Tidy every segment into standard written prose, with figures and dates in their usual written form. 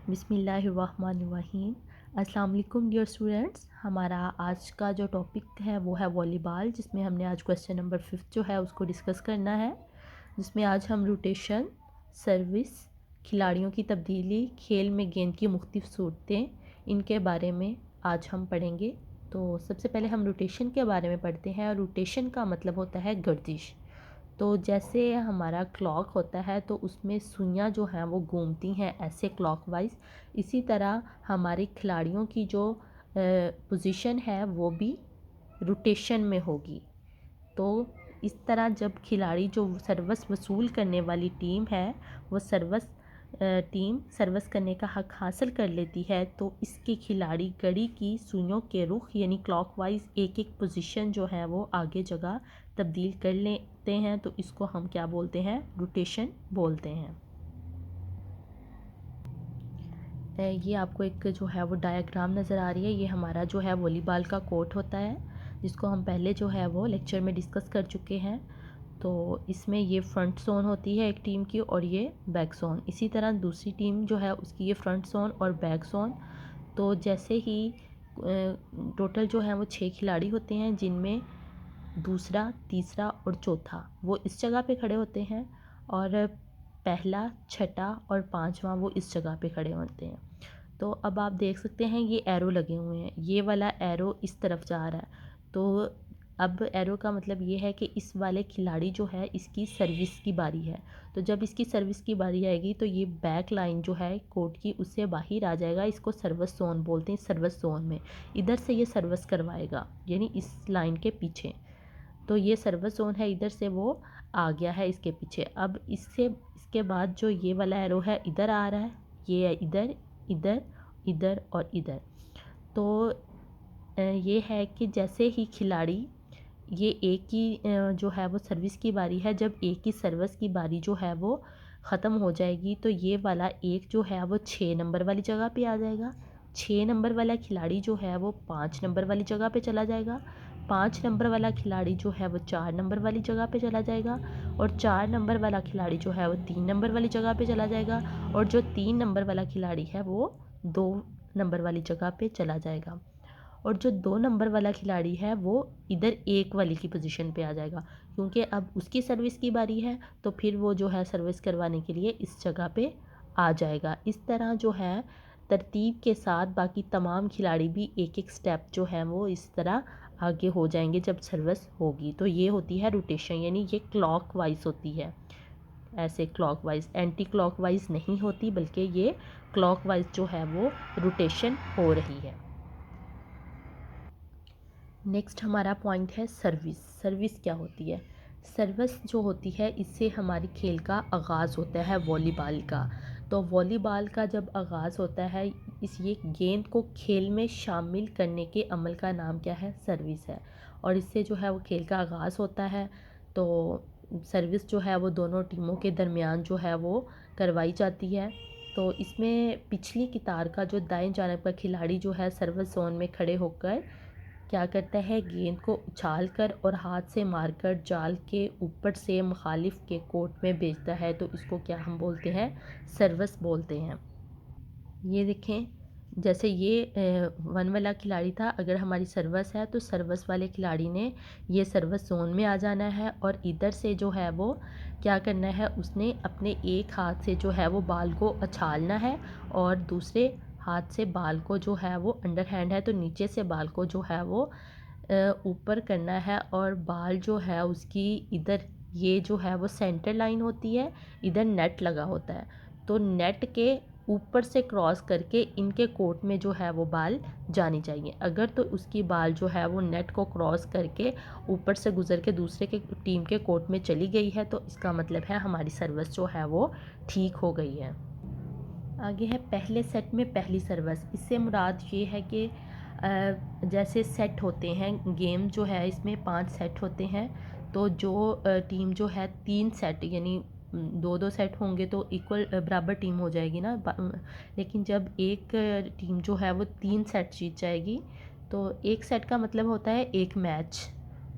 बिस्मिल्लाहिर्रहमानिर्रहीम। अस्सलाम वालेकुम डियर स्टूडेंट्स। हमारा आज का जो टॉपिक है वो है वॉलीबॉल, जिसमें हमने आज क्वेश्चन नंबर 5 जो है उसको डिस्कस करना है, जिसमें आज हम रोटेशन, सर्विस, खिलाड़ियों की तब्दीली, खेल में गेंद की मुख्तलिफ सूरतें, इनके बारे में आज हम पढ़ेंगे। तो सबसे पहले हम रोटेशन के बारे में पढ़ते हैं। रोटेशन का मतलब होता है गर्दिश। तो जैसे हमारा क्लॉक होता है तो उसमें सुइयाँ जो हैं वो घूमती हैं ऐसे क्लॉकवाइज, इसी तरह हमारे खिलाड़ियों की जो पोजीशन है वो भी रोटेशन में होगी। तो इस तरह जब खिलाड़ी जो सर्विस वसूल करने वाली टीम है वो टीम सर्विस करने का हक हासिल कर लेती है, तो इसके खिलाड़ी घड़ी की सुइयों के रुख यानी क्लॉकवाइज एक एक पोजीशन जो है वो आगे जगह तब्दील कर लेते हैं। तो इसको हम क्या बोलते हैं? रोटेशन बोलते हैं। ये आपको एक जो है वो डायग्राम नज़र आ रही है। ये हमारा जो है वॉलीबॉल का कोर्ट होता है, जिसको हम पहले जो है वो लेक्चर में डिस्कस कर चुके हैं। तो इसमें ये फ्रंट जोन होती है एक टीम की और ये बैक जोन। इसी तरह दूसरी टीम जो है उसकी ये फ्रंट जोन और बैक जोन। तो जैसे ही टोटल जो है वो 6 खिलाड़ी होते हैं, जिनमें दूसरा, तीसरा और चौथा वो इस जगह पे खड़े होते हैं, और पहला, छठा और पांचवा वो इस जगह पे खड़े होते हैं। तो अब आप देख सकते हैं ये एरो लगे हुए हैं, ये वाला एरो इस तरफ जा रहा है। तो अब एरो का मतलब ये है कि इस वाले खिलाड़ी जो है इसकी सर्विस की बारी है। तो जब इसकी सर्विस की बारी आएगी तो ये बैक लाइन जो है कोर्ट की उससे बाहर आ जाएगा। इसको सर्विस जोन बोलते हैं। सर्विस जोन में इधर से ये सर्विस करवाएगा, यानी इस लाइन के पीछे। तो ये सर्विस जोन है, इधर से वो आ गया है इसके पीछे। अब इसके बाद जो ये वाला एरो है इधर आ रहा है, ये है इधर, इधर, इधर और इधर। तो ये है कि जैसे ही खिलाड़ी ये एक की जो है वो सर्विस की बारी है, जब एक की सर्विस की बारी जो है वो ख़त्म हो जाएगी तो ये वाला एक जो है वो 6 नंबर वाली जगह पे आ जाएगा। 6 नंबर वाला खिलाड़ी जो है वो 5 नंबर वाली जगह पे चला जाएगा। 5 नंबर वाला खिलाड़ी जो है वो 4 नंबर वाली जगह पे चला जाएगा, और 4 नंबर वाला खिलाड़ी जो है वो 3 नंबर वाली जगह पे चला जाएगा, और जो 3 नंबर वाला खिलाड़ी है वो 2 नंबर वाली जगह पे चला जाएगा, और जो 2 नंबर वाला खिलाड़ी है वो इधर 1 वाली की पोजीशन पे आ जाएगा, क्योंकि अब उसकी सर्विस की बारी है। तो फिर वो जो है सर्विस करवाने के लिए इस जगह पे आ जाएगा। इस तरह जो है तरतीब के साथ बाकी तमाम खिलाड़ी भी एक एक स्टेप जो है वो इस तरह आगे हो जाएंगे जब सर्विस होगी। तो ये होती है रोटेशन, यानी ये क्लॉक वाइज होती है। ऐसे clock wise, anti clock wise नहीं होती, बल्कि ये क्लॉक वाइज जो है वो रोटेशन हो रही है। नेक्स्ट हमारा पॉइंट है सर्विस। सर्विस क्या होती है? सर्विस जो होती है इससे हमारी खेल का आगाज़ होता है वॉलीबॉल का। तो वॉलीबॉल का जब आगाज़ होता है, इस ये गेंद को खेल में शामिल करने के अमल का नाम क्या है? सर्विस है। और इससे जो है वो खेल का आगाज़ होता है। तो सर्विस जो है वो दोनों टीमों के दरमियान जो है वो करवाई जाती है। तो इसमें पिछली कतार का जो दाएं जानिब का खिलाड़ी जो है सर्विस जोन में खड़े होकर क्या करता है? गेंद को उछाल कर और हाथ से मारकर जाल के ऊपर से मुखालिफ के कोर्ट में भेजता है। तो इसको क्या हम बोलते हैं? सर्विस बोलते हैं। ये देखें, जैसे ये 1 वाला खिलाड़ी था, अगर हमारी सर्विस है तो सर्विस वाले खिलाड़ी ने ये सर्विस जोन में आ जाना है, और इधर से जो है वो क्या करना है? उसने अपने एक हाथ से जो है वो बाल को उछालना है, और दूसरे हाथ से बाल को जो है वो अंडर हैंड है तो नीचे से बाल को जो है वो ऊपर करना है, और बाल जो है उसकी इधर, ये जो है वो सेंटर लाइन होती है, इधर नेट लगा होता है। तो नेट के ऊपर से क्रॉस करके इनके कोर्ट में जो है वो बाल जानी चाहिए। अगर तो उसकी बाल जो है वो नेट को क्रॉस करके ऊपर से गुजर के दूसरे के टीम के कोर्ट में चली गई है, तो इसका मतलब है हमारी सर्विस जो है वो ठीक हो गई है। आगे है पहले सेट में पहली सर्विस। इससे मुराद ये है कि जैसे सेट होते हैं, गेम जो है इसमें 5 सेट होते हैं। तो जो टीम जो है 3 सेट यानी 2-2 सेट होंगे तो इक्वल बराबर टीम हो जाएगी ना। लेकिन जब एक टीम जो है वो 3 सेट जीत जाएगी, तो एक सेट का मतलब होता है एक मैच।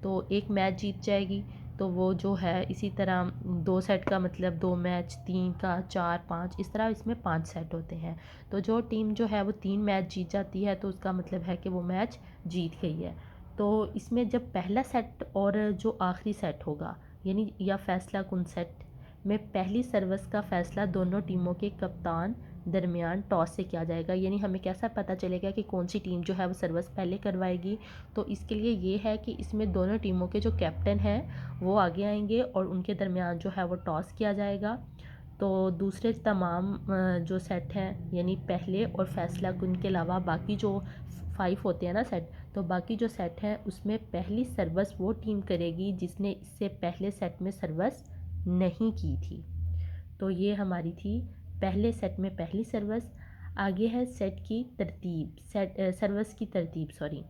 तो एक मैच जीत जाएगी तो वो जो है इसी तरह 2 सेट का मतलब 2 मैच, 3 का 4, 5, इस तरह इसमें 5 सेट होते हैं। तो जो टीम जो है वो 3 मैच जीत जाती है तो उसका मतलब है कि वो मैच जीत गई है। तो इसमें जब पहला सेट और जो आखिरी सेट होगा यानी या फैसला कुन सेट में पहली सर्विस का फ़ैसला दोनों टीमों के कप्तान दरमियान टॉस से किया जाएगा। यानी हमें कैसा पता चलेगा कि कौन सी टीम जो है वो सर्विस पहले करवाएगी। तो इसके लिए ये है कि इसमें दोनों टीमों के जो कैप्टन हैं वो आगे आएंगे और उनके दरमियान जो है वो टॉस किया जाएगा। तो दूसरे तमाम जो सेट हैं यानी पहले और फैसला कुन के अलावा बाकी जो 5 होते हैं ना सेट, तो बाकी जो सेट हैं उसमें पहली सर्विस वो टीम करेगी जिसने इससे पहले सेट में सर्विस नहीं की थी। तो ये हमारी थी पहले सेट में पहली सर्विस। आगे है सेट की तरतीब, सर्विस की तरतीब सॉरी।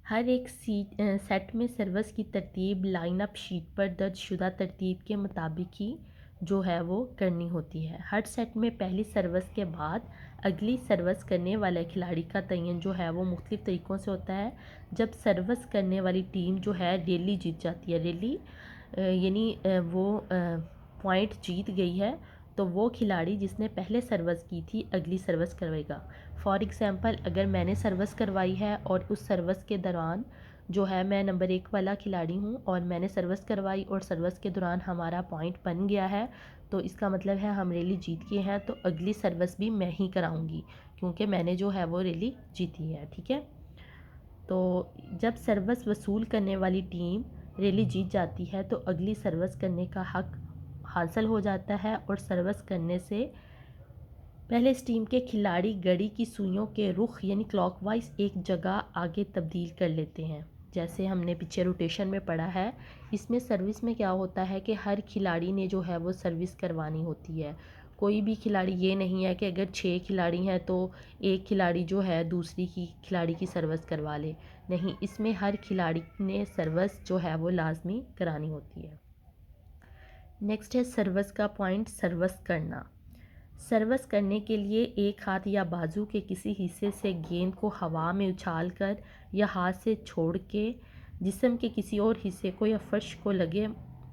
हर एक सेट में सर्विस की तरतीब लाइन अप शीट पर दर्ज शुदा तरतीब के मुताबिक ही जो है वो करनी होती है। हर सेट में पहली सर्विस के बाद अगली सर्विस करने वाले खिलाड़ी का तयन जो है वो मुख्तलिफ़ तरीक़ों से होता है। जब सर्विस करने वाली टीम जो है रैली जीत जाती है, रैली यानी वो पॉइंट जीत गई है, तो वो खिलाड़ी जिसने पहले सर्विस की थी अगली सर्विस करवाएगा। फॉर एग्ज़ाम्पल अगर मैंने सर्विस करवाई है और उस सर्विस के दौरान जो है मैं नंबर 1 वाला खिलाड़ी हूँ और मैंने सर्विस करवाई और सर्विस के दौरान हमारा पॉइंट बन गया है, तो इसका मतलब है हम रैली जीत गए हैं, तो अगली सर्विस भी मैं ही कराऊँगी क्योंकि मैंने जो है वो रैली जीती है। ठीक है, तो जब सर्विस वसूल करने वाली टीम रैली जीत जाती है तो अगली सर्विस करने का हक हासिल हो जाता है और सर्विस करने से पहले इस टीम के खिलाड़ी घड़ी की सुइयों के रुख यानी क्लॉकवाइज एक जगह आगे तब्दील कर लेते हैं। जैसे हमने पीछे रोटेशन में पढ़ा है, इसमें सर्विस में क्या होता है कि हर खिलाड़ी ने जो है वो सर्विस करवानी होती है। कोई भी खिलाड़ी ये नहीं है कि अगर 6 खिलाड़ी हैं तो एक खिलाड़ी जो है दूसरी की खिलाड़ी की सर्विस करवा ले। नहीं, इसमें हर खिलाड़ी ने सर्विस जो है वो लाजमी करानी होती है। नेक्स्ट है सर्विस का पॉइंट, सर्विस करना। सर्विस करने के लिए एक हाथ या बाजू के किसी हिस्से से गेंद को हवा में उछालकर या हाथ से छोड़ के जिस्म के किसी और हिस्से को या फर्श को लगे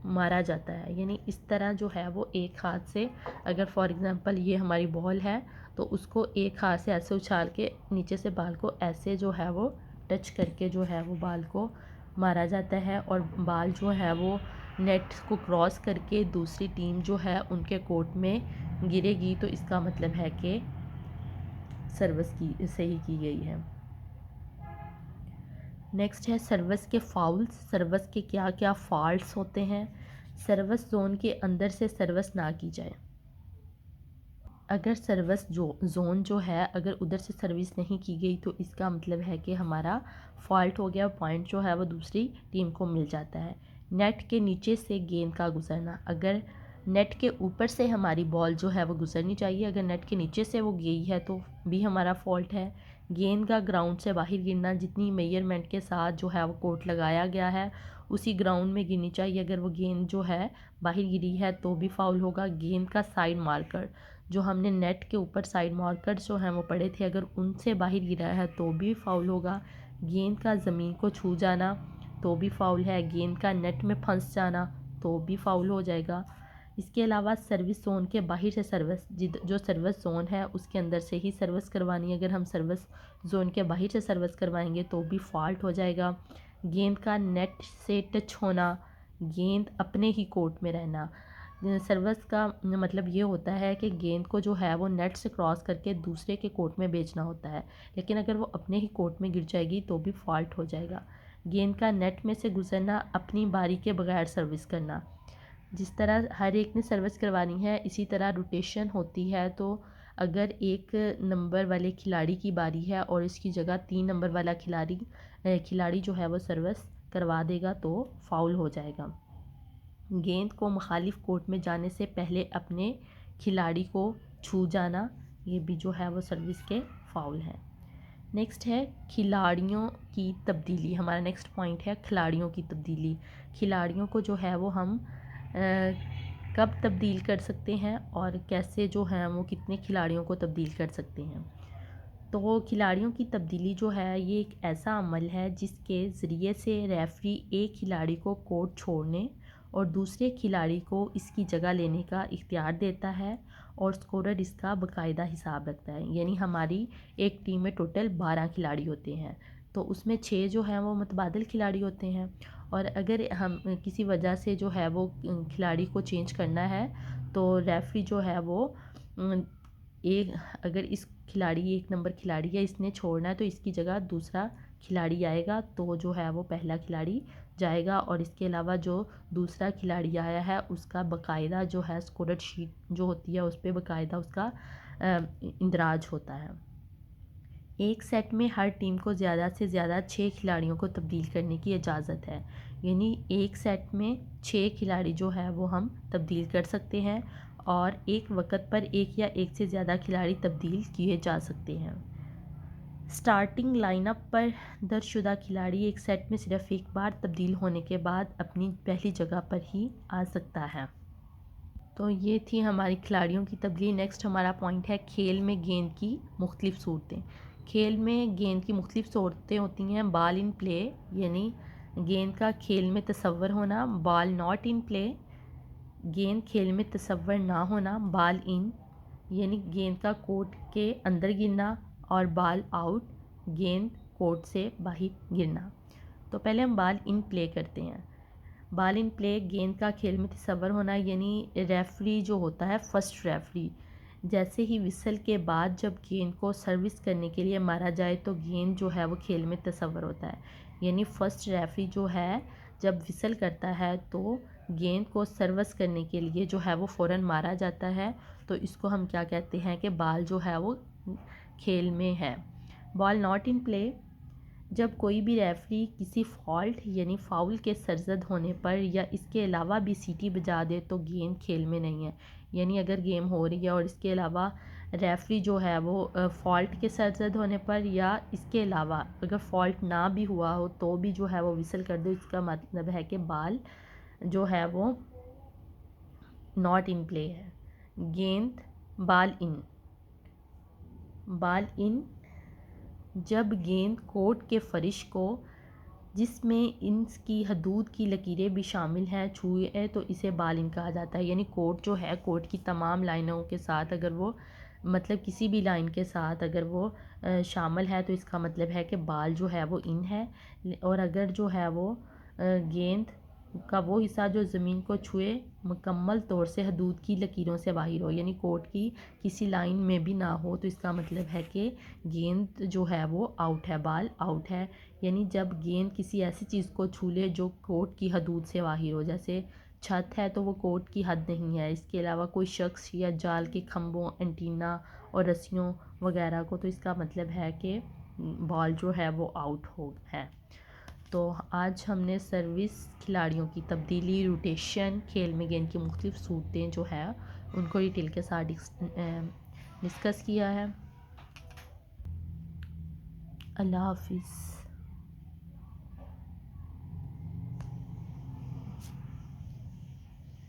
मारा जाता है। यानी इस तरह जो है वो एक हाथ से, अगर फॉर एग्ज़ाम्पल ये हमारी बॉल है तो उसको एक हाथ से ऐसे उछाल के नीचे से बाल को ऐसे जो है वो टच करके जो है वो बाल को मारा जाता है और बाल जो है वो नेट को क्रॉस करके दूसरी टीम जो है उनके कोर्ट में गिरेगी, तो इसका मतलब है कि सर्विस की सही की गई है। नेक्स्ट है सर्विस के फाउल्स। सर्विस के क्या क्या फॉल्ट्स होते हैं। सर्विस जोन के अंदर से सर्विस ना की जाए। अगर सर्विस जोन जो है अगर उधर से सर्विस नहीं की गई तो इसका मतलब है कि हमारा फॉल्ट हो गया, पॉइंट जो है वो दूसरी टीम को मिल जाता है। नेट के नीचे से गेंद का गुजरना। अगर नेट के ऊपर से हमारी बॉल जो है वो गुजरनी चाहिए, अगर नेट के नीचे से वो गई है तो भी हमारा फॉल्ट है। गेंद का ग्राउंड से बाहर गिरना। जितनी मेजरमेंट के साथ जो है वो कोर्ट लगाया गया है उसी ग्राउंड में गिरनी चाहिए। अगर वो गेंद जो है बाहर गिरी है तो भी फाउल होगा। गेंद का साइड मार्कर, जो हमने नेट के ऊपर साइड मार्कर जो हैं वो पड़े थे, अगर उनसे बाहर गिरा है तो भी फाउल होगा। गेंद का ज़मीन को छू जाना तो भी फाउल है। गेंद का नेट में फंस जाना तो भी फाउल हो जाएगा। इसके अलावा सर्विस जोन के बाहर से सर्विस, जो सर्विस जोन है उसके अंदर से ही सर्विस करवानी है। अगर हम सर्विस जोन के बाहर से सर्विस करवाएंगे तो भी फॉल्ट हो जाएगा। गेंद का नेट से टच होना, गेंद अपने ही कोर्ट में रहना। सर्विस का मतलब ये होता है कि गेंद को जो है वो नेट से क्रॉस करके दूसरे के कोर्ट में भेजना होता है, लेकिन अगर वो अपने ही कोर्ट में गिर जाएगी तो भी फॉल्ट हो जाएगा। गेंद का नेट में से गुजरना, अपनी बारी के बगैर सर्विस करना। जिस तरह हर एक ने सर्विस करवानी है इसी तरह रोटेशन होती है, तो अगर एक नंबर वाले खिलाड़ी की बारी है और इसकी जगह 3 नंबर वाला खिलाड़ी जो है वो सर्विस करवा देगा तो फाउल हो जाएगा। गेंद को मुखालिफ कोर्ट में जाने से पहले अपने खिलाड़ी को छू जाना, ये भी जो है वो सर्विस के फाउल हैं। नेक्स्ट है खिलाड़ियों की तब्दीली। हमारा नेक्स्ट पॉइंट है खिलाड़ियों की तब्दीली। खिलाड़ियों को जो है वो हम कब तब्दील कर सकते हैं और कैसे जो है वो कितने खिलाड़ियों को तब्दील कर सकते हैं। तो खिलाड़ियों की तब्दीली जो है ये एक ऐसा अमल है जिसके ज़रिए से रेफरी एक खिलाड़ी को कोर्ट छोड़ने और दूसरे खिलाड़ी को इसकी जगह लेने का इख्तियार देता है और स्कोरर इसका बाकायदा हिसाब रखता है। यानी हमारी एक टीम में टोटल 12 खिलाड़ी होते हैं, तो उसमें 6 जो हैं वो मुतबादिल खिलाड़ी होते हैं, और अगर हम किसी वजह से जो है वो खिलाड़ी को चेंज करना है तो रेफरी जो है वो एक अगर इस खिलाड़ी एक नंबर खिलाड़ी है, इसने छोड़ना है तो इसकी जगह दूसरा खिलाड़ी आएगा, तो जो है वो पहला खिलाड़ी जाएगा, और इसके अलावा जो दूसरा खिलाड़ी आया है उसका बाकायदा जो है स्कोरर शीट जो होती है उस पर बाकायदा उसका इंदराज होता है। एक सेट में हर टीम को ज़्यादा से ज़्यादा 6 खिलाड़ियों को तब्दील करने की इजाज़त है। यानी एक सेट में 6 खिलाड़ी जो है वो हम तब्दील कर सकते हैं, और एक वक्त पर एक या एक से ज़्यादा खिलाड़ी तब्दील किए जा सकते हैं। स्टार्टिंग लाइनअप पर दर्जशुदा खिलाड़ी एक सेट में सिर्फ एक बार तब्दील होने के बाद अपनी पहली जगह पर ही आ सकता है। तो ये थी हमारी खिलाड़ियों की तब्दीली। नेक्स्ट हमारा पॉइंट है खेल में गेंद की मुख्तलिफ़ सूरतें। खेल में गेंद की मुख्तलिफ़ सूरतें होती हैं। बॉल इन प्ले यानी गेंद का खेल में तस्वर होना, बॉल नॉट इन प्ले गेंद खेल में तस्वर ना होना, बॉल इन यानी गेंद का कोर्ट के अंदर गिरना, और बॉल आउट गेंद कोर्ट से बाहर गिरना। तो पहले हम बॉल इन प्ले करते हैं। बॉल इन प्ले गेंद का खेल में तस्वर होना, यानी रेफरी जो होता है फर्स्ट रेफरी जैसे ही विसल के बाद जब गेंद को सर्विस करने के लिए मारा जाए तो गेंद जो है वो खेल में तस्वर होता है। यानी फर्स्ट रेफरी जो है जब विसल करता है तो गेंद को सर्विस करने के लिए जो है वो फ़ौरन मारा जाता है, तो इसको हम क्या कहते हैं कि बॉल जो है वो खेल में है। बॉल नॉट इन प्ले जब कोई भी रेफरी किसी फॉल्ट यानी फ़ाउल के सरजद होने पर या इसके अलावा भी सीटी बजा दे तो गेंद खेल में नहीं है। यानी अगर गेम हो रही है और इसके अलावा रेफरी जो है वो फ़ॉल्ट के सरजद होने पर या इसके अलावा अगर फ़ॉल्ट ना भी हुआ हो तो भी जो है वो विसल कर दो, इसका मतलब है कि बॉल जो है वो नॉट इन प्ले है। गेंद बॉल इन जब गेंद कोर्ट के फर्श को जिसमें इसकी हदूद की लकीरें भी शामिल हैं छुए तो इसे बॉल इन कहा जाता है। यानी कोर्ट जो है कोर्ट की तमाम लाइनों के साथ अगर वो मतलब किसी भी लाइन के साथ अगर वो शामिल है तो इसका मतलब है कि बॉल जो है वो इन है। और अगर जो है वो गेंद का वो हिस्सा जो ज़मीन को छुए मुकम्मल तौर से हदूद की लकीरों से बाहर हो यानी कोर्ट की किसी लाइन में भी ना हो तो इसका मतलब है कि गेंद जो है वो आउट है, बॉल आउट है। यानी जब गेंद किसी ऐसी चीज़ को छू ले जो कोर्ट की हदूद से बाहर हो, जैसे छत है तो वो कोर्ट की हद नहीं है, इसके अलावा कोई शख्स या जाल के खंभों एंटीना और रस्सियों वगैरह को, तो इसका मतलब है कि बॉल जो है वो आउट हो है। तो आज हमने सर्विस, खिलाड़ियों की तब्दीली, रोटेशन, खेल में गेंद की मुख्तलिफ़ सूरतें जो है उनको डिटेल के साथ डिस्कस किया है। अल्लाह हाफिज़।